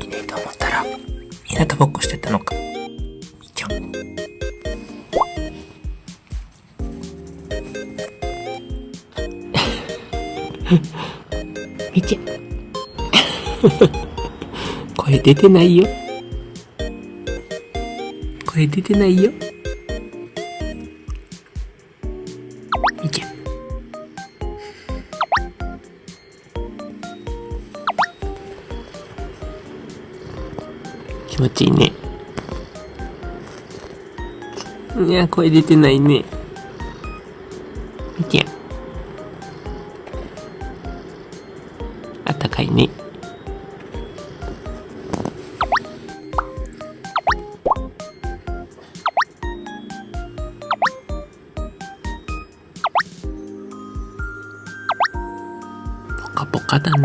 いねえと思ったら日向ぼっこしてたのか。みーちゃん。みーちゃん。声出てないよ。声出てないよ。みーちゃん。気持ちいいね。いや、声出てないね。みーちゃん。あったかいね。ポカポカだね。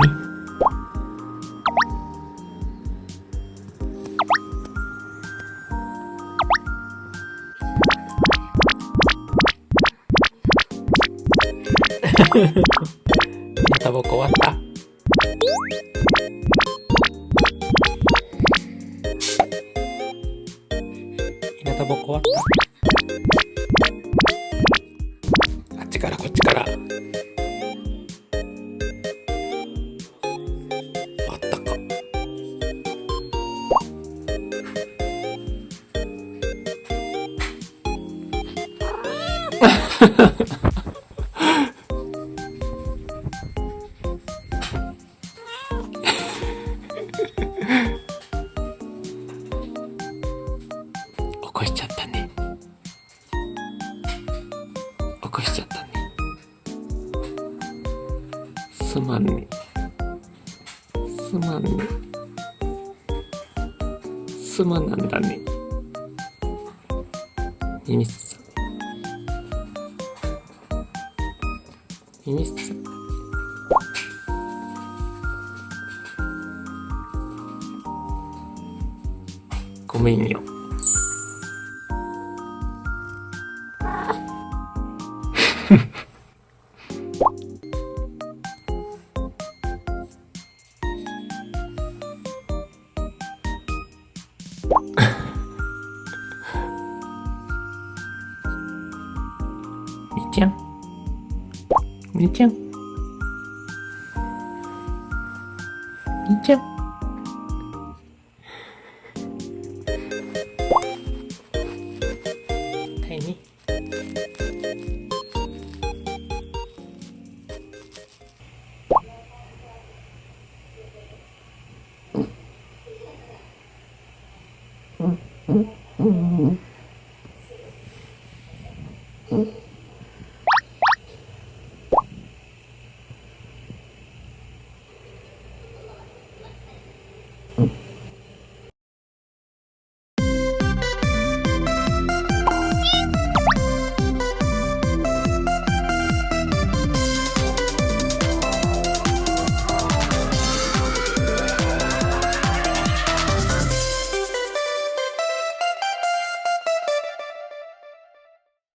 タバコ終わった。ひなたぼっこ終わった。あっちからこっちから。終わったか。起こしちゃったね。起こしちゃったね。すまんね。すまんね。すまなんだね。ミミスさん。ミミスさん。ごめんよ。みーちゃん。みーちゃん。みーちゃん。はいね。うん。